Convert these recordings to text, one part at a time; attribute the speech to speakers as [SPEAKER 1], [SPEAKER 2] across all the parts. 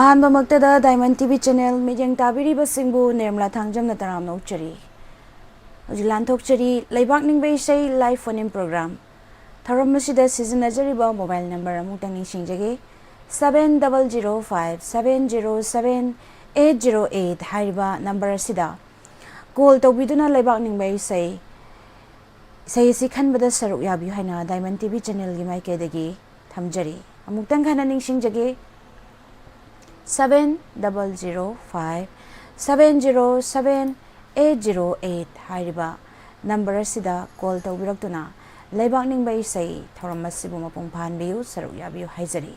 [SPEAKER 1] अहानबा मक्तदा diamond TV channel medium ताबिरी बसिंगबु निर्मला थांगजम न तराम नौचरी हजि लांथोकचरी लैबाकनिंगबा इसई लाइव फोन इन प्रोग्राम थरम मसिदा सिजनजरिबा मोबाइल नंबर अमुतंग निसिंजगे 7005707808 हाइबा नंबर सिदा कॉल तौबिदुना लैबाकनिंगबा इसई सही खनबदा सरुक याबियु हाइना डायमंड टीवी चैनल गी माइकेदगी थमजरी अमुतंग खाना निसिंजगे 7005707808 हाइरिबा नंबर असिदा कॉल तौबिरक्तुना लैबाकनिंगबा इसई थौरम असिबु मपुंग फानबियु सरुक याबियु हाइजरी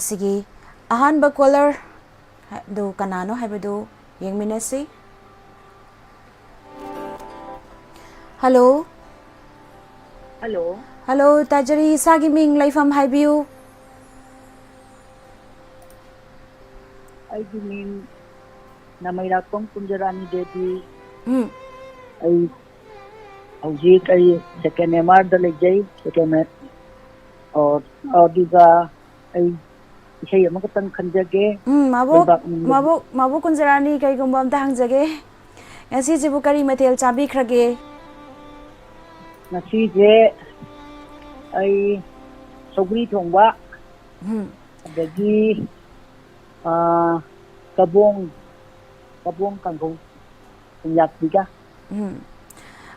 [SPEAKER 1] असिगी अहानबा कॉलर दो कनानो हाइबदु येंगमिनसि हेलो
[SPEAKER 2] हेलो
[SPEAKER 1] हेलो ताजरी इसागी मिंग लाइफम हाइबियु
[SPEAKER 2] आई मीन नमैराकों कुंजरानी देवी आई सेकेंड एमआर दलेजई सेकेंड और दिगा आई इसे अमकतंग खंजगे
[SPEAKER 1] माबो Kunjarani कईगुंबा अमता हंगजगे ngasi jibu kari mathel chabi khrage
[SPEAKER 2] ngasi je ai sogri thongba adagi kabong kanggo yak diga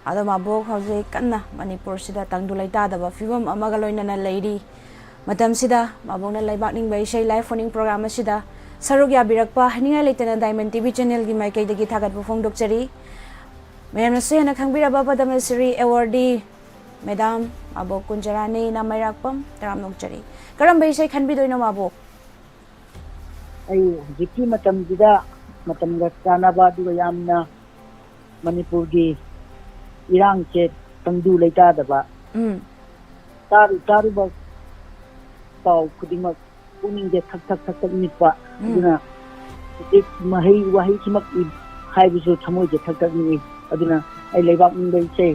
[SPEAKER 1] ado mabo hause kanna manipur sida tangdulai ta da ba fibam amaga loina na leiri matam sida mabong na laibakning bai sei live phoning program sida saruk ya birakpa haninga leitana diamond tv channel gi mai kai dagi thagat bu phong dokchari mayam na sena khangbira ba padam sri awardee madam abo kunjarani na mai rakpam taram nokchari karam bai sei khanbi doina mabo
[SPEAKER 2] ai jiki matam jida matam ga kanaba du yamna manipur gi irang che tangdu leita da ba taru ba pau kudima puning de thak nipa aduna ik mahai wahi simak hai bisu thamoi je thak ni aduna ai leibak ning bai che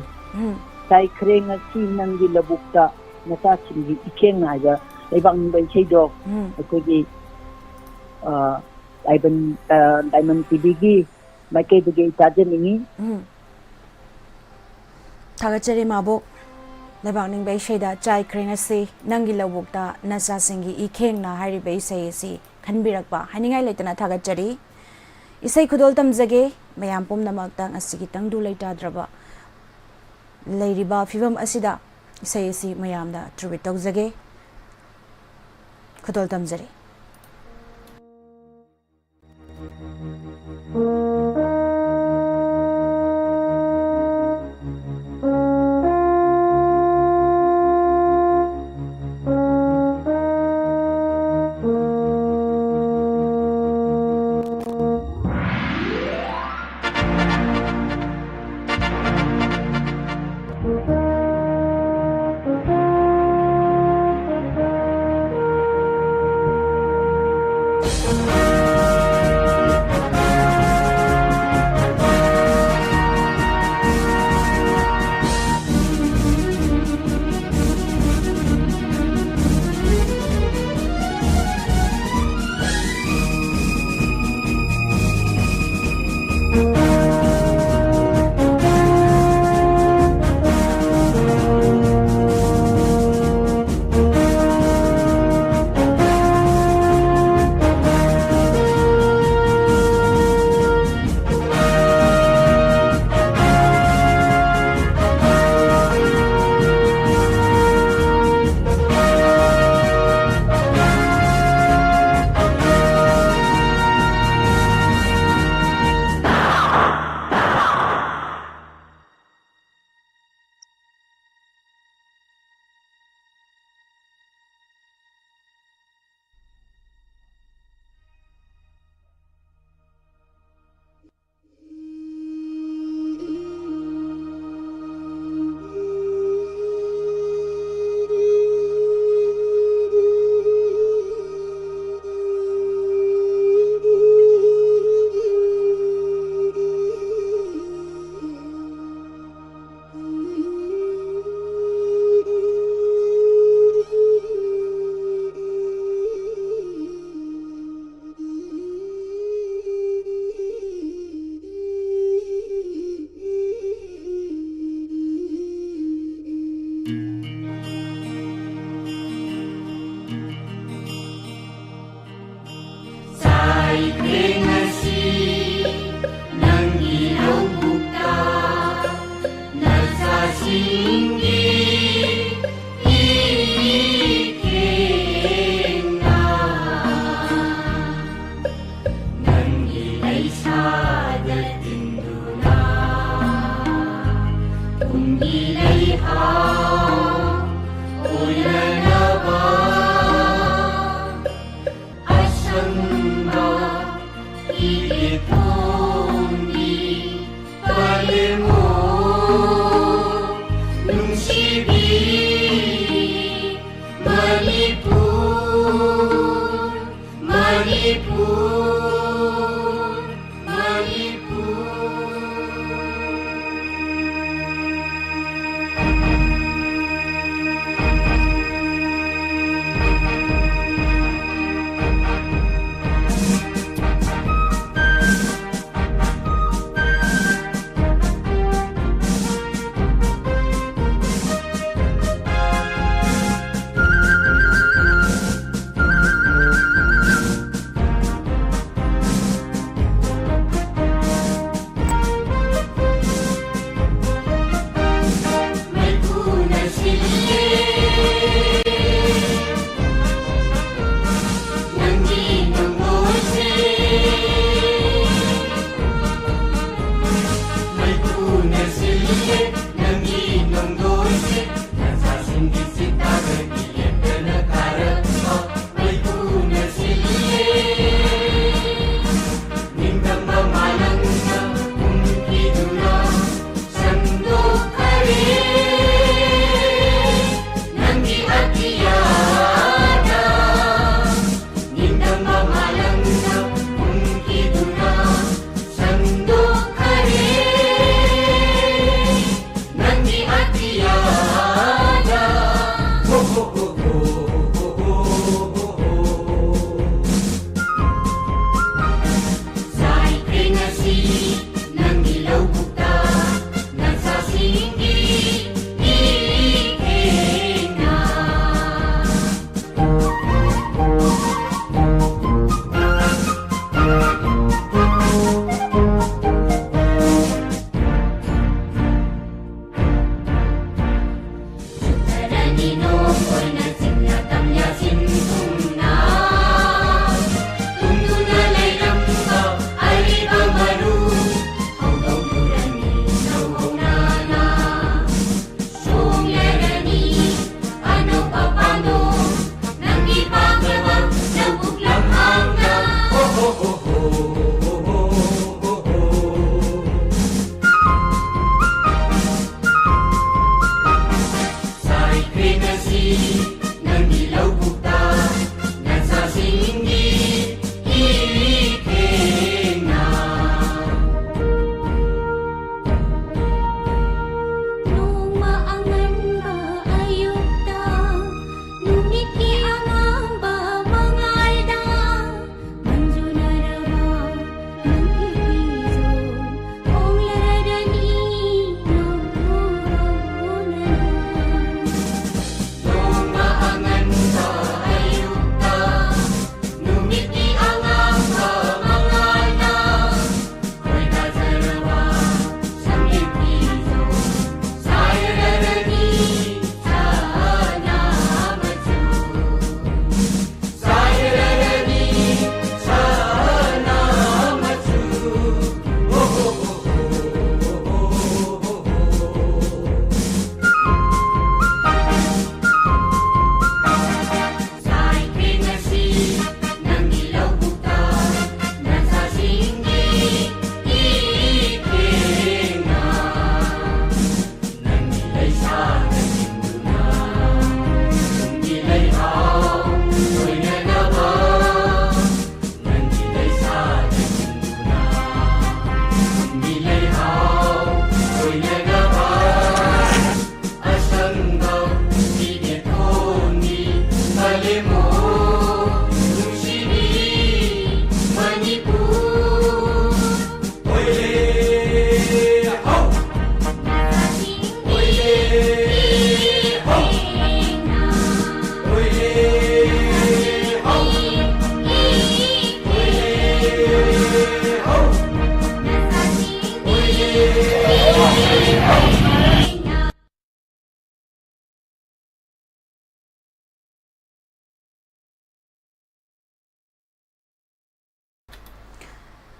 [SPEAKER 2] sai krenga chi nang gi labukta nata chimgi ikeng na ga leibak ning bai che do ko gi diamond tv gi maike de ge taje ningi
[SPEAKER 1] thagachari mabo laibakning bai sheida chai krenga si nangi lawukta nacha singi ikheng na hari bai sei si khanbirakpa haningai leitana thagachari isai khudol tamjage mayam pum namakta asigi tangdu leita draba leiriba fibam asida isai si mayamda tribute tawjage khudol tamjari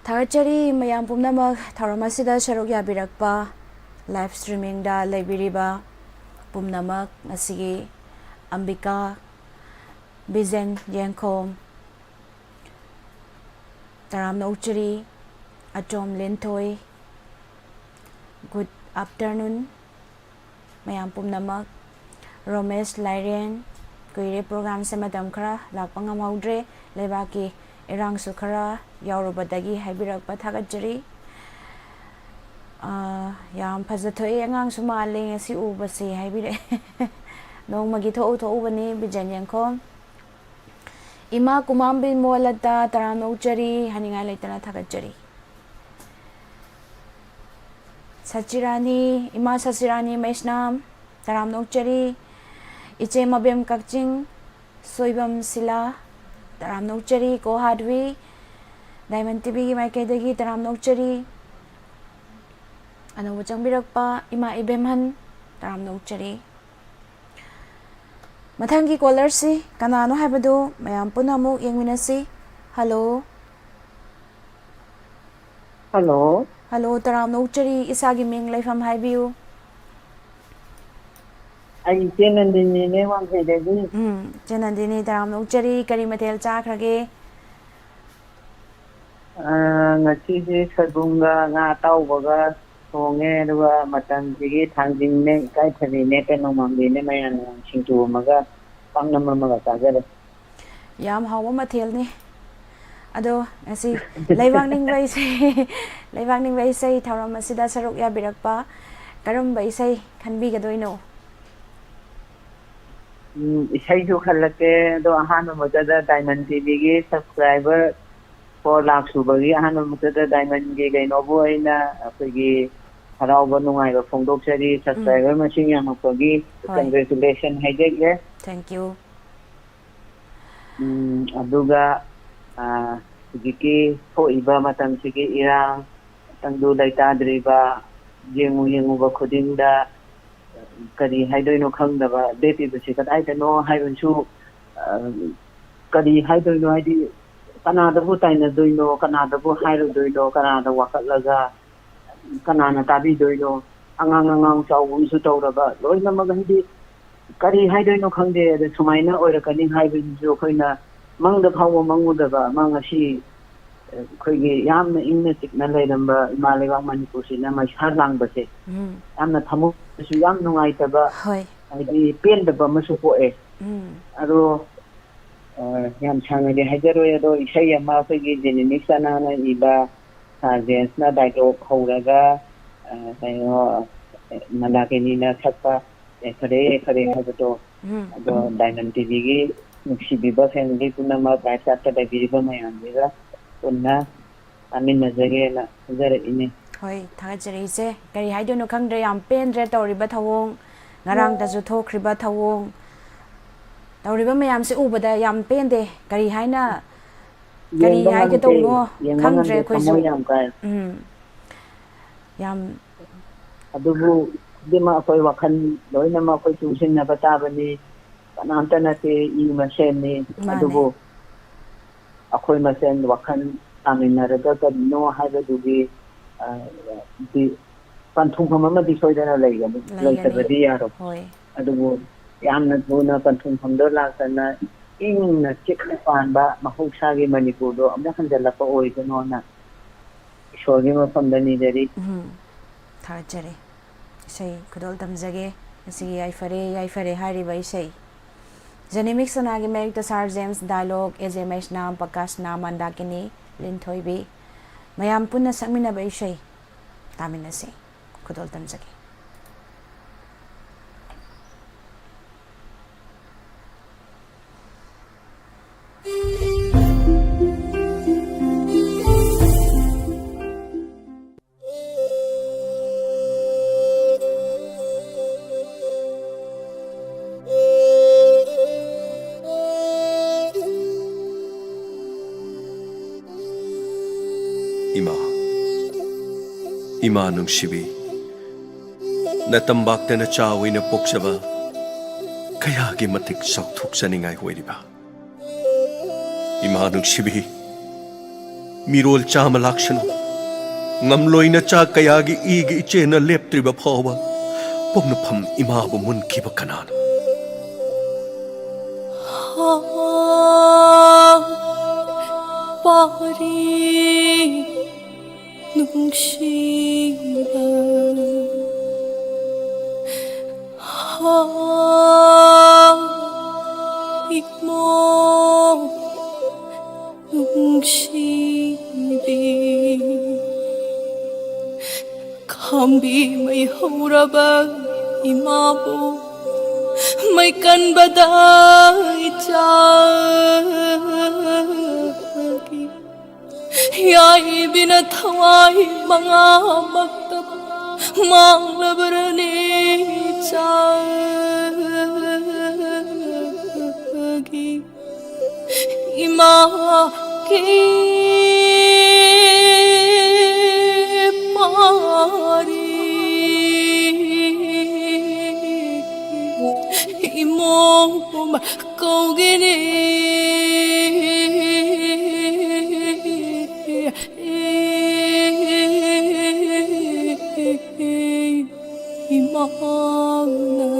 [SPEAKER 1] Thagachari mayam pumnamak tharamasida sharuk yabirakpa live streaming da leibiriba pumnamak ngasigi Ambika Bizen Yengkom Taramna Uchari, Atom Lintoy, Good afternoon, Mayam Pumnamak, Romesh Lairen, Kuire program sa Madam Kara, Lakpanga Maudre, Leibaki, Irang Sukara, Yaurubadagi, Habirak Patagajari, Yam Pazatoy, Yang Sumaling, as you oversee, Habire, no Magito to Ubani, Bijanyanko. Ima kumambin mo alada taram uchari haninga laitana thagajari. Sachirani ima sachirani maisnam taram uchari iche mabem kakjing soibam sila taram uchari ko hadwi Diamond TV gi maikaidagi taram uchari ano wachang birakpa ima ibemhan taram uchari. Mathangi caller si kanano haibadu mayam punamuk yengminasi. Hello.
[SPEAKER 2] Hello.
[SPEAKER 1] Hello taram no chari isagi ming laifam haibiu.
[SPEAKER 2] Ai Chenandini ne wang khaidagi.
[SPEAKER 1] Chenandini taram no chari kari mathel chakrage.
[SPEAKER 2] Ngasi ji sabunga nga taubaga songe duwa matan jigi thangjing ne kai thani ne pe nomambi ne mayan singtu maga pangnam maga tajare
[SPEAKER 1] Yam hawa mathel ni ado asi Leibakningba Esei tharam asida saruk ya birakpa karamba Esei khanbi gadoino
[SPEAKER 2] Esei ju khallake do ahan mata Diamond TV gi subscriber 4 lakh subagi ahan mata Diamond gi gaino bo aina apagi harauba nungaiba phongdokchari subscriber masing yamakpagi congratulations haijege.
[SPEAKER 1] Thank you.
[SPEAKER 2] Aduga hujiki thoiba matam sigi irang tangdu laitadriba yengu ba khudingda kari haidoino khangdaba depi basi kadaitano haibunsu kari haidoino haidi kanadabu taina doino kanadabu hairodoino kanada wakatlaga kanana tabi doino angang chawunsu tawraba loina magandi kari haidoino khangde de sumaina oirakani haibunsu khoina mangda phawo mangudaba mangasi khoigi yamna ingna tikna leiramba imalega manipur sina maisar langbase yamna thamu su yam nungai taba
[SPEAKER 1] hoi
[SPEAKER 2] haidi pendaba masu poe aro yam changade hajaro yado Esei ama khoigi genetics ana na iba James na dialogue horaga sayo malakeni na sakpa khare habato ado Diamond TV gi nuksibiba family punama paisata da biriba mayambiga unna amin nazage na zare ini
[SPEAKER 1] hoi thagajari se kari haidono khangdre yam pendre tawriba thawong ngarang da ju thokriba thawong tawriba mayam se ubada yam pende kari haina kari hai ke tawno khangdre khoisu yam
[SPEAKER 2] adubu dima koi wakhan loina ma koi chusin na batabani kananta na te I masen ni adubu akoy masen wakhan aminaraga kadno haibadugi di panthung phama di soidana laigani laitagadi yaro adubu yamna thuna panthung phamdo lakana ingna chikna panba mahoksagi manipur do amna khanjalapa oidano na ishorgi mafamdani dari
[SPEAKER 1] thagajari Esei kudol tamjage asi yai fare hari ba Esei Janimik sanagi merik to Sar James dialogue SMS nam pakas nam andakini linthoibi mayam punna sakmina ba Esei taminase kudol tamjage
[SPEAKER 3] Ima nungsibi natambak na chawi na poksaba kaya gimatik sakthuk sa ningay huwediba Ima nungsibi mirol cha malaksano ngamloy na cha kaya gi igi iche na leptriba phawa pogna pham ima bu mun kiba kanana
[SPEAKER 4] pari nungsiba halik mo nungsibi kambi may haurabag imabo may kanbaday tiyagi yay binataway mga magtab mang labarani tiyagi imaki pari imong kau gini imana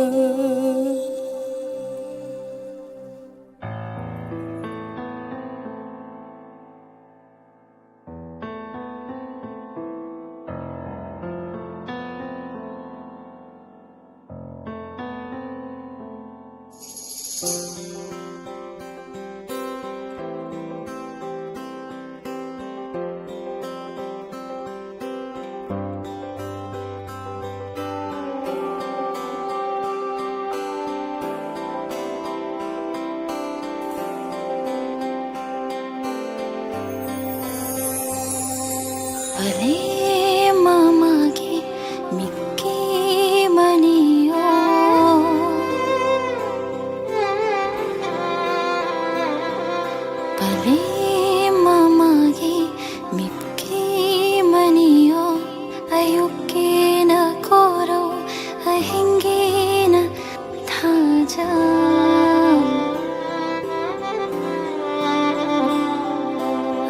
[SPEAKER 5] Pale mamagi Mickey Maniyo Pale mamagi Mickey Maniyo Ayuki na koro Ahingi na taja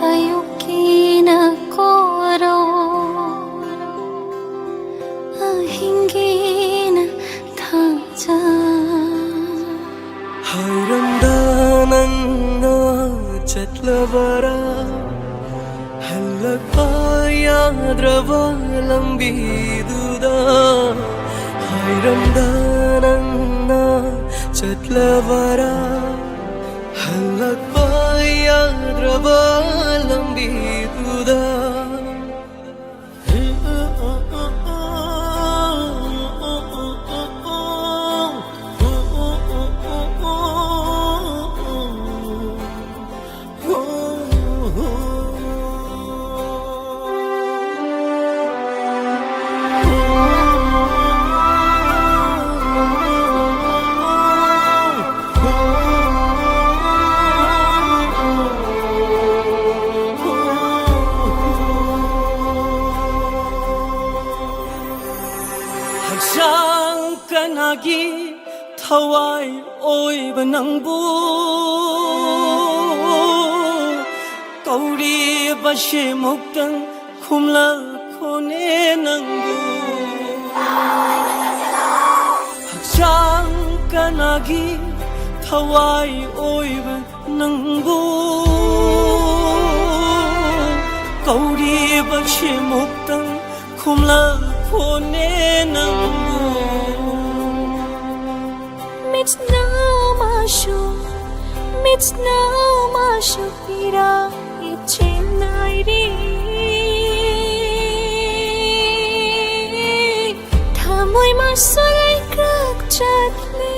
[SPEAKER 5] Ayuki na koro Ahingina taja
[SPEAKER 4] Hayrandanan na chatlabara Halagpayadrava lambiduda Hayrandanan na chatlabara Halagpayadrava lambiduda Hagsang kanagi thawai oi banangbu Kauri bashe moktan khumla khone nangbu Hagsang kanagi thawai oi banangbu Kauri bashe moktan khumla khone nangbu
[SPEAKER 5] Mits na mashu pira ichinairi Thamoy masaray krak chatle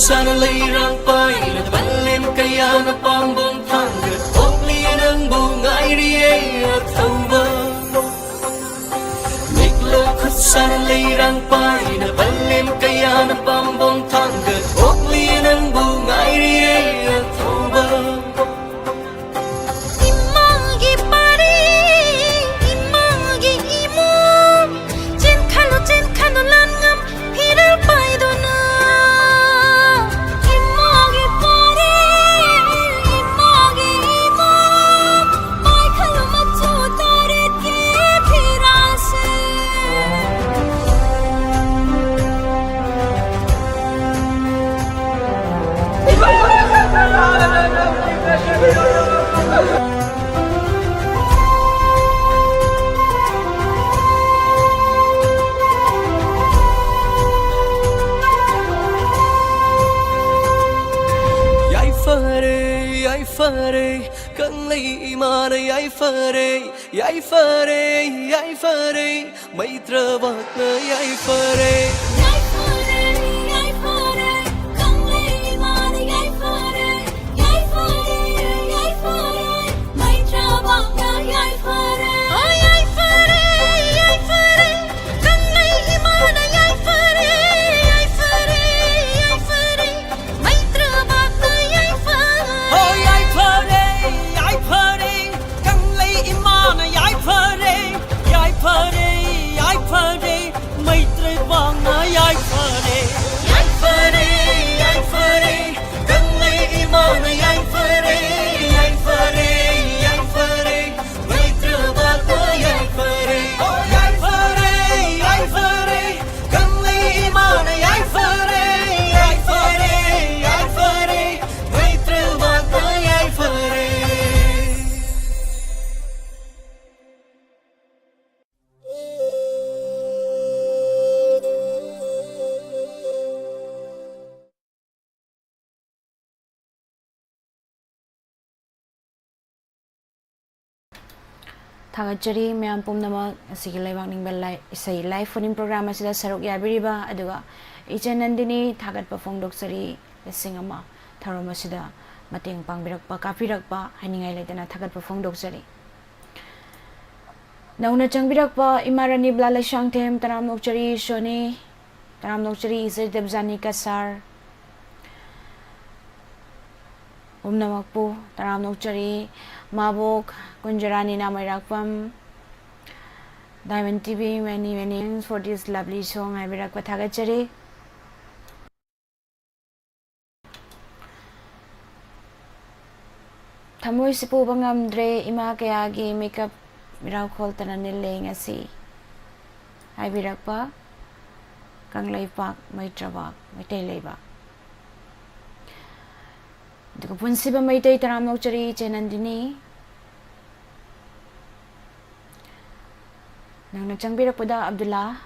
[SPEAKER 4] Sana layrang pay na balim kaya na pambong tanggat Okliyan ang bungay riyay at tamba Miklokot sana layrang pay na balim kaya na pambong tanggat Okliyan ang bungay riyay at tamba
[SPEAKER 5] Imagi pari Imagi imo Jen kano langam Hiral pay do na
[SPEAKER 4] yaifare kanglei imana yaifare maitra vakna yaifare
[SPEAKER 1] Thagachari myam pumnama asigi Leibakningba Esei live phone program asida saruk yabiriba aduga Ichanandini thagatpa phongdoksari lesingama tharom asida mateng pangbirakpa kapirakpa haningai leitana thagatpa phongdoksari nauna changbirakpa imarani blala shangthem taram nokchari shoni taram nokchari Esei debjani kasar umnamakpu taram nokchari Mabok Kunjarani Namairakpam Diamond TV many thanks for this lovely song I will Thagachari Thamoi sipu bangamdre ima kayagi makeup mirakhol tananileng asi I birakpa Kanglaipak Maitrabak Maitai Leibak Duga punsiba Maitai taram nokchari Chenandini Nang nagchangbirak po da Abdullah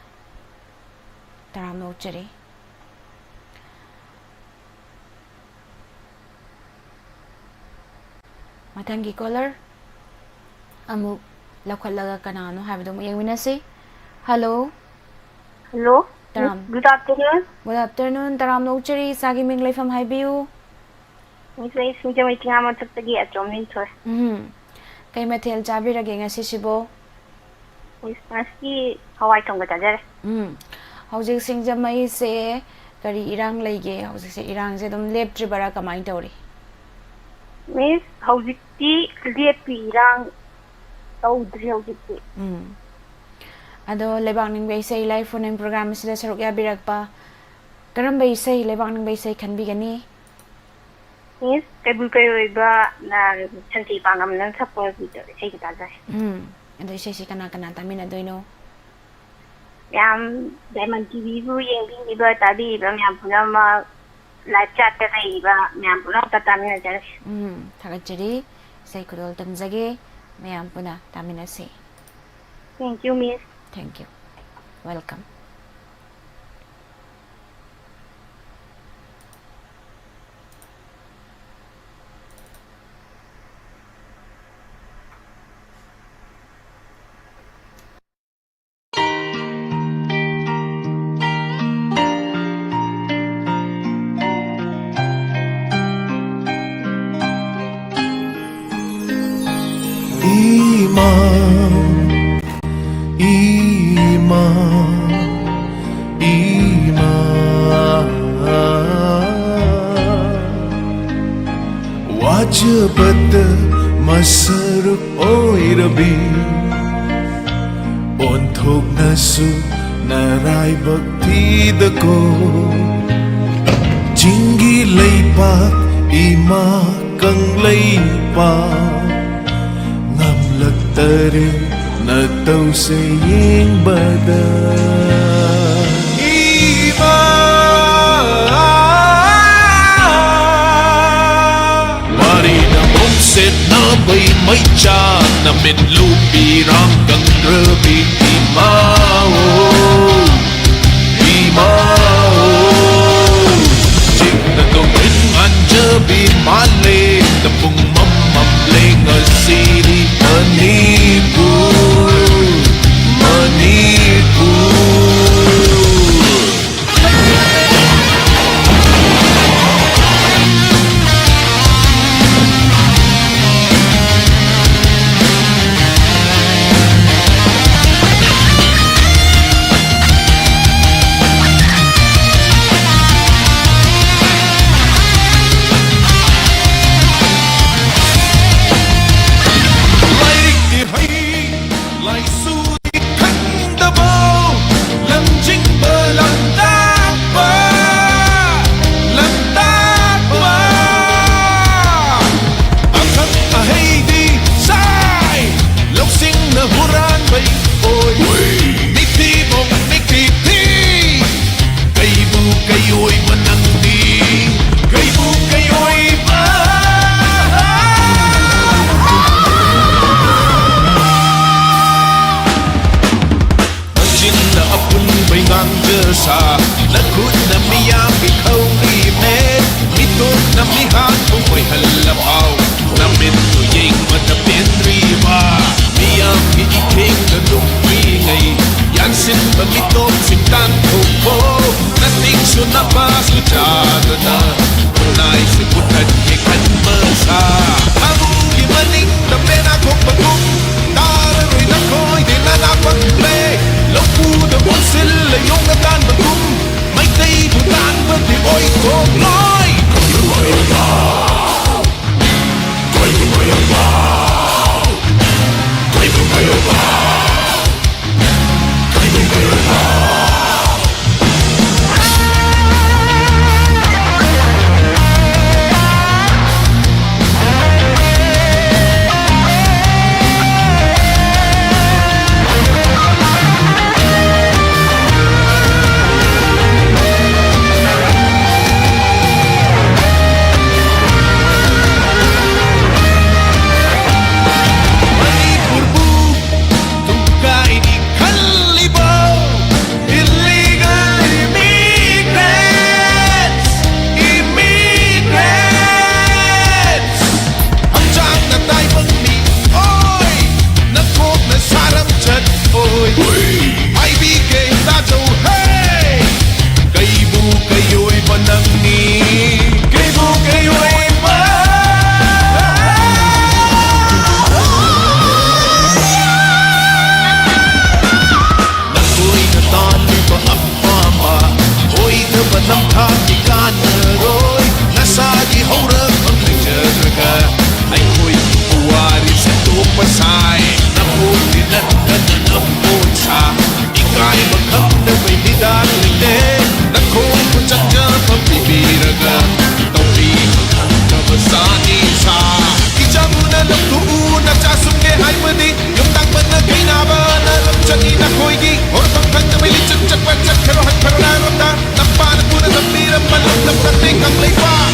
[SPEAKER 1] taram nokchari Matangi caller amuk lakwalaga kanano habdo mo yang winasi hello
[SPEAKER 6] Hello.
[SPEAKER 1] Taram.
[SPEAKER 6] Good afternoon.
[SPEAKER 1] Good afternoon taram nokchari sagi minglay from haibiu
[SPEAKER 6] Miss Sinja may tingama tagtagi at Romin Tour.
[SPEAKER 1] Kay mathel jabirage ngasi sibo
[SPEAKER 6] Miss Nasi Hawaii Tonga Tajar.
[SPEAKER 1] Hojik singjamai se kari irang laige hojik se irang se dum leptribara kamai tawri
[SPEAKER 6] Miss Hojikti Liepirang Taudri Hojikti.
[SPEAKER 1] Ado Leibakningba Esei live phone program sida saruk yabirakpa karamba Esei Leibakningba Esei khanbigani
[SPEAKER 6] Miss Kabul Kayoiba na Santi Pangam ng support dito Esei Tajar.
[SPEAKER 1] Ado Esei kana tamina doino
[SPEAKER 6] Yam Diamond TV bu yang iba tadi iba yam puna ma live chat ta iba yam puna tatamina jar.
[SPEAKER 1] Thagachari Esei kudol tamjage mayam puna tamina se
[SPEAKER 6] Thank you, Miss.
[SPEAKER 1] Thank you. Welcome.
[SPEAKER 7] Wajabat masaruk oirabi Onthok nasu narai bhakti dako Jingi Leipak ima kang Leipak Ngamlak tare na tau sa iyong bada Set na bay may tiyan na minlupirang kang grabe Imao, Imao Jig na gawin ang jabi mali Tapong ꯃꯥꯟꯅꯔꯣꯏ ꯅꯁꯥꯒꯤ ꯍꯧꯔꯛꯐꯝ ꯂꯩꯖꯔꯒ ꯑꯩꯈꯣꯏꯒꯤ ꯄꯨꯋꯥꯔꯤ ꯁꯦꯝꯗꯣꯛꯄ ꯁꯥꯏ ꯅꯄꯣꯛꯇꯤ ꯅꯠꯇꯅ ꯅꯄꯣꯠ ꯁꯥ ꯏꯀꯥꯏꯕ ꯈꯪꯗꯕꯩ ꯍꯤꯗꯥꯛ ꯂꯩꯇꯦ ꯅꯈꯣꯡꯕꯨ ꯆꯪꯖꯐꯝ ꯄꯤꯕꯤꯔꯒ ꯇꯧꯕꯤꯕ ꯈꯪꯗꯕ ꯆꯥꯅꯤ ꯁꯥ ꯏꯆꯥꯕꯨꯅ ꯂꯧꯊꯣꯛꯎ ꯅꯆꯥ ꯁꯨꯝꯒꯦ ꯍꯥꯏꯕꯗꯤ ꯌꯨꯝꯇꯥꯡꯕꯅ ꯀꯩꯅꯥꯕꯅ ꯂꯝꯆꯠꯅꯤ ꯅꯈꯣꯏꯒꯤ ꯍꯧꯔꯛꯐꯝ ꯈꯪꯗꯕꯩ ꯂꯤꯆꯠ ꯆꯠꯄ ꯆꯠꯈ꯭ꯔꯣ ꯍꯟꯈ꯭ꯔꯣ ꯅꯥꯔꯣꯝꯗ ꯅꯄꯥꯅ ꯄꯨꯅ ꯇꯝꯕꯤꯔꯝꯕ ꯂꯝꯗꯝ ꯅꯠꯇꯦ ꯀꯪꯂꯩꯄꯥꯛ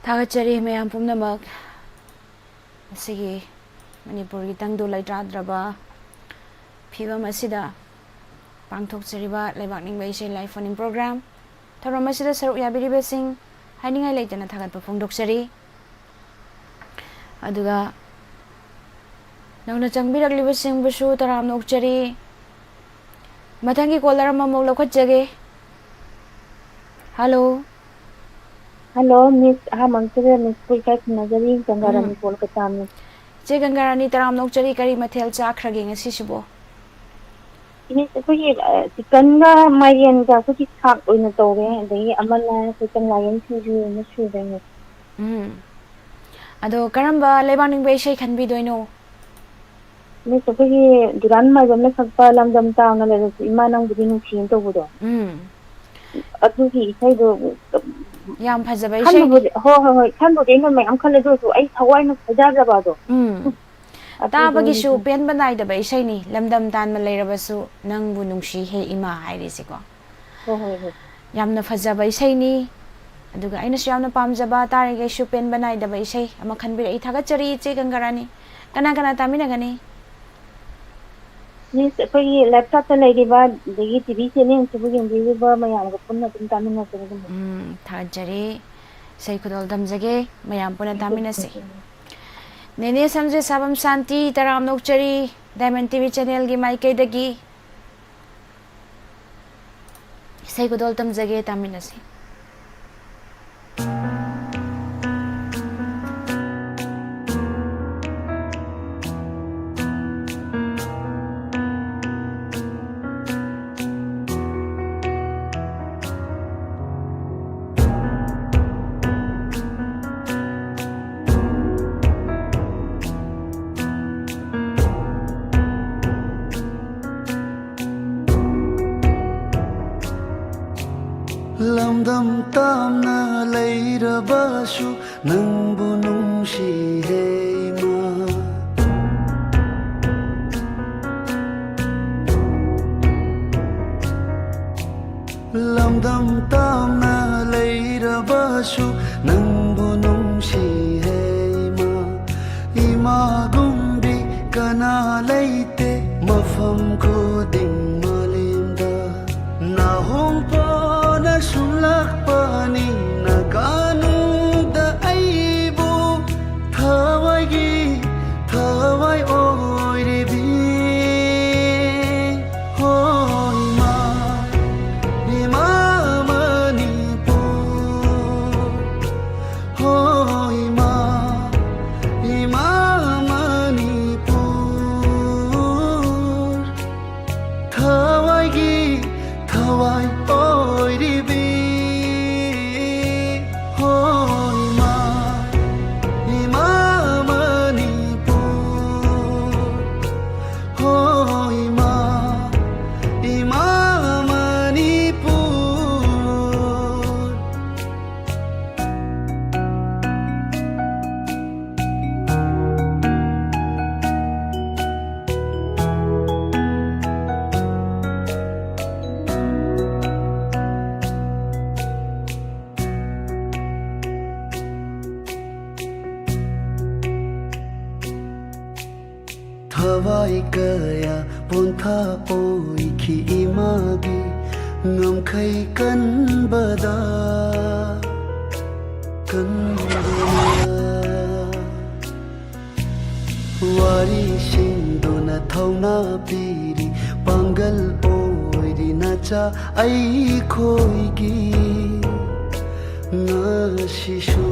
[SPEAKER 1] ꯊꯥꯒꯠꯆꯔꯤ ꯃꯌꯥꯝ ꯄꯨꯝꯅꯃꯛ ꯑꯁꯤꯒꯤ ꯃꯅꯤꯄꯨꯔꯒꯤ ꯇꯪꯗꯨ ꯂꯩꯇꯥꯗ꯭ꯔꯕ ꯐꯤꯕꯝ ꯑꯁꯤꯗ ꯄꯥꯡꯊꯣꯛꯆꯔꯤꯕ ꯂꯩꯕꯥꯛꯅꯤꯡꯕ ꯏꯁꯩ ꯂꯥꯏꯚ ꯐꯣꯟ ꯏꯟ ꯄ꯭ꯔꯣꯒ꯭ꯔꯥꯝ ꯊꯧꯔꯝ ꯑꯁꯤꯗ ꯁꯔꯨꯛ ꯌꯥꯕꯤꯔꯤꯕꯁꯤꯡ ꯍꯥꯏꯅꯤꯡꯉꯥꯏ ꯂꯩꯇꯅ ꯊꯥꯒꯠꯄ ꯐꯣꯡꯗꯣꯛꯆꯔꯤ ꯑꯗꯨꯒ ꯅꯧꯅ ꯆꯪꯕꯤꯔꯛꯂꯤꯕꯁꯤꯡꯕꯨꯁꯨ ꯇꯔꯥꯝꯅ ꯑꯣꯛꯆꯔꯤ ꯃꯊꯪꯒꯤ ꯀꯣꯂꯔ ꯑꯃꯃꯨꯛ ꯂꯧꯈꯠꯆꯒꯦ hello
[SPEAKER 6] hello miss Ahmadpur miss पुलकत नजरी गंगारानी कोलकाता में
[SPEAKER 1] ꯏꯆꯦ ꯒꯪꯒꯥꯔꯥꯅꯤ ꯇꯔꯥꯝꯅ ꯑꯣꯛꯆꯔꯤ ꯀꯔꯤ ꯃꯊꯦꯜ ꯆꯥꯈ꯭ꯔꯒꯦ ꯉꯁꯤꯁꯤꯕꯣ
[SPEAKER 6] मिस अꯩꯈꯣꯏꯒꯤ ꯆꯤꯀꯟꯒ ꯃꯥꯏꯔꯦꯟꯒ ꯑꯩꯈꯣꯏꯒꯤ ꯁꯥꯛ ꯑꯣꯏꯅ ꯇꯧꯔꯦ ꯑꯗꯒꯤ ꯑꯃꯅ ꯑꯩꯈꯣꯏ ꯀꯪꯂꯥꯌꯦꯟ ꯁꯤꯡꯖꯨ ꯑꯃ ꯁꯨꯔꯦ
[SPEAKER 1] ꯑꯗꯣ ꯀꯔꯝꯕ ꯂꯩꯕꯥꯛꯅꯤꯡꯕ ꯏꯁꯩ ꯈꯟꯕꯤꯗꯣꯏꯅꯣ
[SPEAKER 6] मिस ꯑꯩꯈꯣꯏꯒꯤ ꯗꯨꯔꯥꯟ ꯃꯥꯏꯕꯝꯅ ꯁꯛꯄ ꯂꯝꯗꯝ ꯇꯥꯡꯅ ꯂꯩꯔꯁꯨ ꯏꯃꯥ ꯅꯪꯕꯨꯗꯤ ꯅꯨꯡꯁꯤꯅ ꯇꯧꯕꯗꯣ ꯑꯗꯨꯒꯤ ꯏꯁꯩꯗꯣ
[SPEAKER 1] ꯌꯥꯝ ꯐꯖꯕ ꯏꯁꯩꯅꯤ
[SPEAKER 6] ꯈꯟꯕꯕꯨꯗꯤ ꯍꯣꯏ ꯈꯟꯕꯨꯗꯤ ꯑꯩꯅ ꯃꯌꯥꯝ ꯈꯜꯂꯦ ꯑꯗꯨ ꯑꯣꯏꯔꯁꯨ ꯑꯩ ꯊꯋꯥꯏꯅ ꯈꯣꯏꯗꯥꯖꯕ ꯑꯗꯣ
[SPEAKER 1] ꯇꯥꯕꯒꯤꯁꯨ ꯄꯦꯟꯕ ꯅꯥꯏꯗꯕ ꯏꯁꯩꯅꯤ ꯂꯝꯗꯝ ꯇꯥꯟꯅ ꯂꯩꯔꯕꯁꯨ ꯅꯪꯕꯨ ꯅꯨꯡꯁꯤ ꯍꯦ ꯏꯃꯥ ꯍꯥꯏꯔꯤꯁꯤꯀꯣ
[SPEAKER 6] ꯍꯣꯏ
[SPEAKER 1] ꯌꯥꯝꯅ ꯐꯖꯕ ꯏꯁꯩꯅꯤ ꯑꯗꯨꯒ ꯑꯩꯅꯁꯨ ꯌꯥꯝꯅ ꯄꯥꯝꯖꯕ ꯇꯥꯔꯤꯈꯩꯁꯨ ꯄꯦꯟꯕ ꯅꯥꯏꯗꯕ ꯏꯁꯩ ꯑꯃ ꯈꯟꯕꯤꯔꯛꯏ ꯊꯥꯒꯠꯆꯔꯤ ꯏꯆꯦ ꯒꯪꯒꯥꯔꯥꯅꯤ ꯀꯅꯥ ꯀꯅꯥ ꯇꯥꯃꯤꯟꯅꯒꯅꯤ
[SPEAKER 6] मिस ꯑꯩꯈꯣꯏꯒꯤ ꯂꯦꯞꯇꯣꯞꯇ ꯂꯩꯔꯤꯕ ꯑꯗꯒꯤ ꯇꯤꯚꯤ ꯆꯦꯅꯦꯜꯁꯤꯕꯨ ꯌꯦꯡꯕꯤꯔꯤꯕ ꯃꯌꯥꯝꯒ ꯄꯨꯟꯅ ꯑꯗꯨꯝ ꯇꯥꯃꯤꯟꯅꯖꯔꯦ ꯑꯗꯨꯝ
[SPEAKER 1] ꯊꯥꯒꯠꯆꯔꯤ ꯏꯁꯩ ꯈꯨꯗꯣꯜ ꯇꯝꯖꯒꯦ ꯃꯌꯥꯝ ꯄꯨꯟꯅ ꯇꯥꯃꯤꯟꯅꯁꯤ ꯅꯦꯅꯦ ꯁꯝꯖꯦ ꯁꯥꯕꯝ ꯁꯥꯟꯇꯤ ꯇꯔꯥꯝꯅ ꯑꯣꯛꯆꯔꯤ ꯗꯥꯏꯃꯟ ꯇꯤꯚꯤ ꯆꯦꯅꯦꯜꯒꯤ ꯃꯥꯏꯀꯩꯗꯒꯤꯏꯁꯩ ꯈꯨꯗꯣꯜ ꯇꯝꯖꯒꯦ ꯇꯥꯃꯤꯟꯅꯁꯤ
[SPEAKER 8] ꯂꯝꯗꯝ ꯇꯥꯝꯅ ꯂꯩꯔꯕꯁꯨ ꯅꯪꯕꯨ ꯅꯨꯡꯁꯤꯍꯦ ꯏꯃꯥ ꯂꯝꯗꯝ ꯇꯥꯝꯅ ꯂꯩꯔꯕꯁꯨ ꯅꯪꯕꯨ ꯅꯨꯡꯁꯤꯍꯦ ꯏꯃꯥ ꯏꯃꯥꯒꯨꯝꯕꯤ ꯀꯅꯥ ꯂꯩꯇꯦ ꯃꯐꯝ ꯈꯨꯗꯤꯡ ꯃꯥꯂꯦꯝꯗ ꯅꯥꯍꯣꯡꯄꯣꯅ ꯁꯨꯝꯂꯛꯄꯅꯤ ꯅꯥꯒꯥꯅꯨꯡꯗ ꯑꯩꯕꯨ ꯊꯋꯥꯏꯒꯤ ꯊꯋꯥꯏ ꯑꯣꯏꯔꯤꯕꯤ ꯍꯣꯏ ꯏꯃꯥ ꯏꯃꯥ ꯃꯅꯤꯄꯨꯔ ꯍꯣꯏ ꯏꯃꯥ 이마 머니푸르 타와이기 타와이 오이리비 호이마 이마 머니푸르 호이마 이마 머니푸르 thawai kaya pontha oiki imagi ngamkhai kan bada kan wari singdona thauna piri pangal oiri nacha ai khoigi ngashisu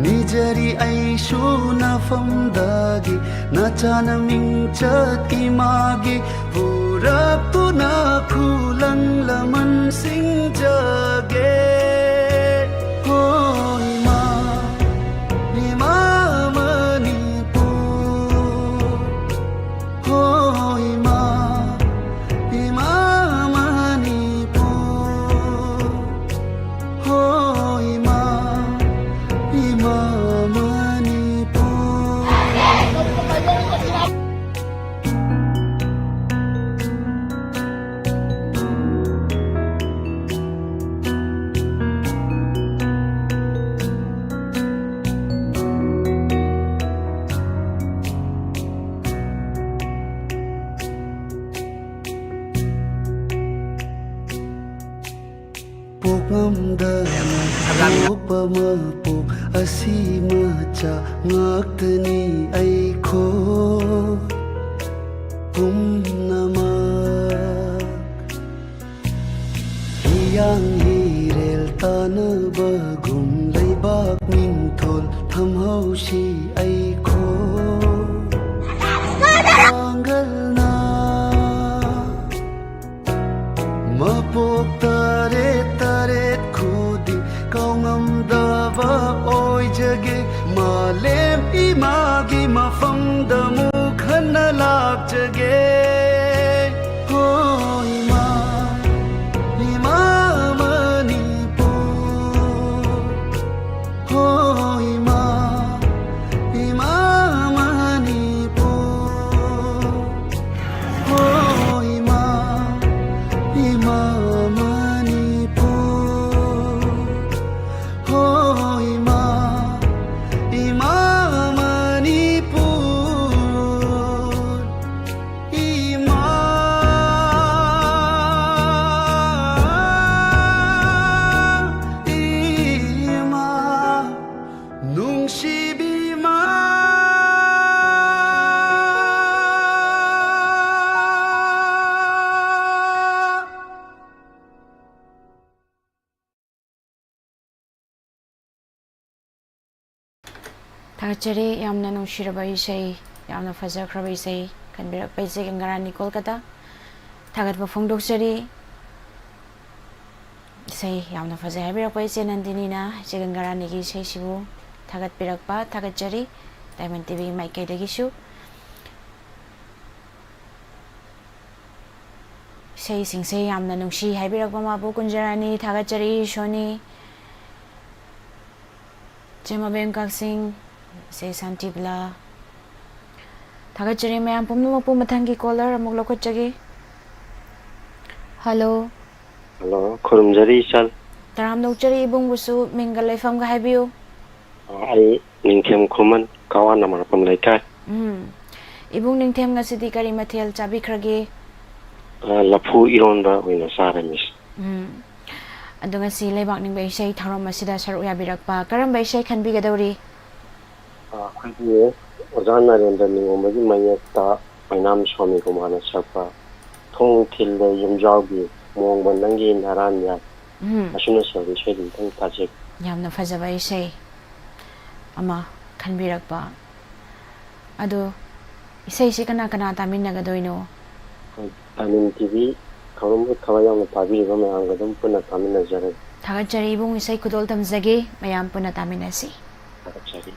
[SPEAKER 8] Nijari aishu na famdagi na chana mingchat imagi purap tu na khulang laman sing jage hoi ma ima manipur hoi ma ima manipur hoi ma ima manipur Pokngamdana pamapok asimacha ngaktani aiko pumnamak hiyang hirel tanabagum Leibakningthol thamhausi aiko Angalna mapok taret taret khudi kaungamdaba oijage malem imagi mafamda mukhana lakjage hoi ma ima manipur hoi ma ima manipur hoi ma ima manipur hoi ma ima manipur ima ima nungsibima
[SPEAKER 1] Thagachari yamna nungshiraba isei yamna fajakraba isei kanbirakpa isei gangarani Kolkata thagatpa phongdokchari isei yamna fajai haibirakpa isei Nandini na isei gangarani gi isei sibu thagatpirakpa thagachari Diamond TV maikaidagisu isei singsei yamna nungshi haibirakpa mabu kunjarani thagachari shoni Jemabem Kaksing Esei Santibla Thagachari mayam pumnamakpu mathangi caller amuk lokachagi Hello
[SPEAKER 9] Hello, khurumjari chal.
[SPEAKER 1] Taram dokchari ibung busu mingal leifam ga haibiu
[SPEAKER 9] Ai ningthem khuman kawan namar pam laikai.
[SPEAKER 1] Ibung ningthem ngasidi kari mathel chabikhragi
[SPEAKER 9] Laphu ironba oina saramis.
[SPEAKER 1] Adu ngasi Leibakningba isei tharom asida saru yabirakpa karamba isei khanbigadori
[SPEAKER 9] Khudi Ozan Narendra Ningomagi mayekta mainam Swami Kumana sakpa thong thilde yumjawgi mongban nangi naranya asuna sawi shedin thang tajek
[SPEAKER 1] yamna fajaba isei ama khanbirakpa adu isei si kana kana taminagadoino
[SPEAKER 9] Diamond TV kharum khawayam tabi ba mayam gadum puna tamina jare
[SPEAKER 1] Thagachari ibung isei kudol tamjage mayam puna taminasi
[SPEAKER 9] Thagachari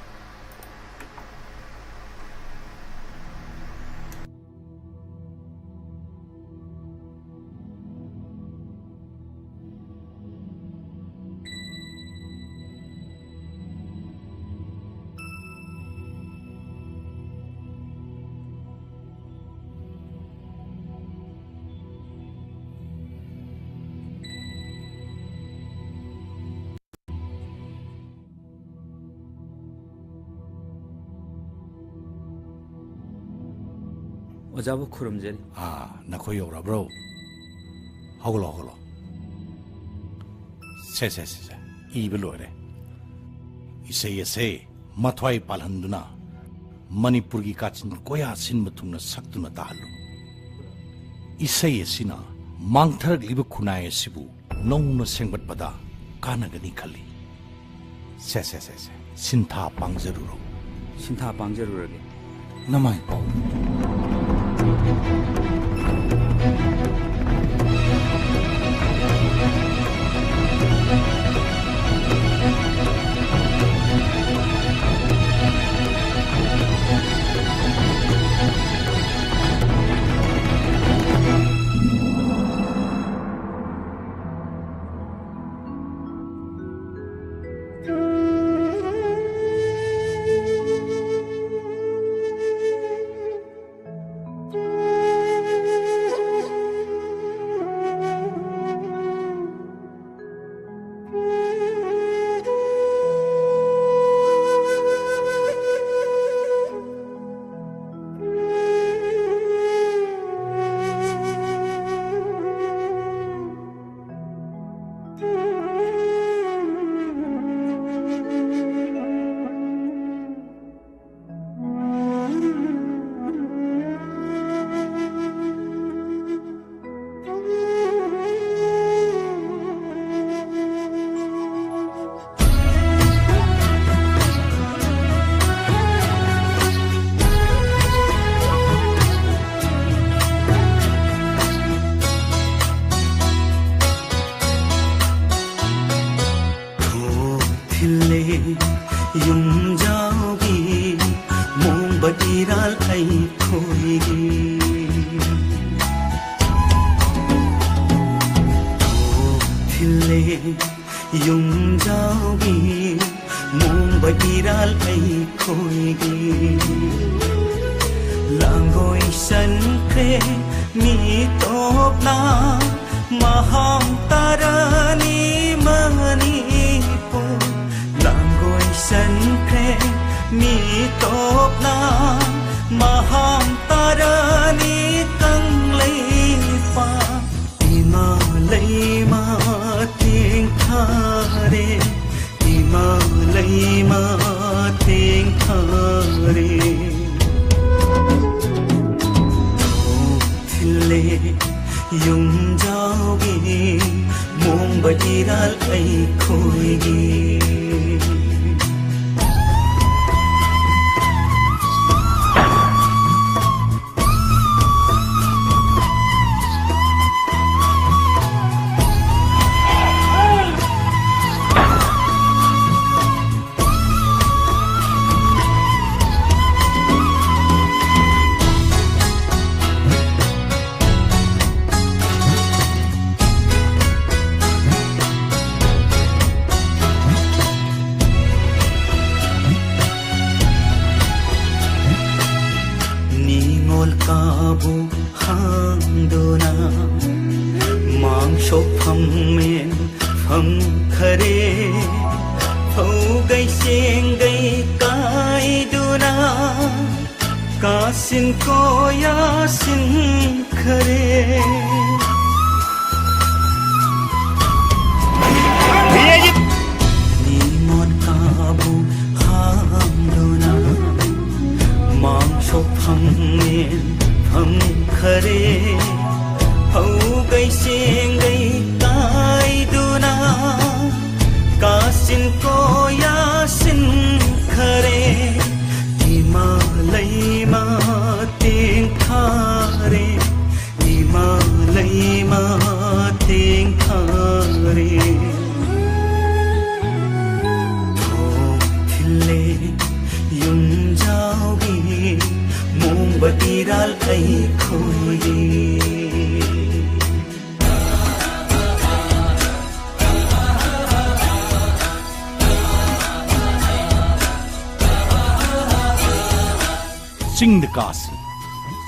[SPEAKER 10] 오자부 쿠름제리
[SPEAKER 7] 나코 요라브로 하글로 세세세세 이블로레 이세예세 마트와이 발한두나 मणिपुरगी काचिन कोया सिन्म थुंगना सक्तुना ताहलु इसेयेसिना मांगथरग लिब खुनाये सिबु नौना सेंगटपदा कानगनी खली से सिंथा पांगजरुरो
[SPEAKER 10] सिंथा पांगजरुरगे
[SPEAKER 7] नमाय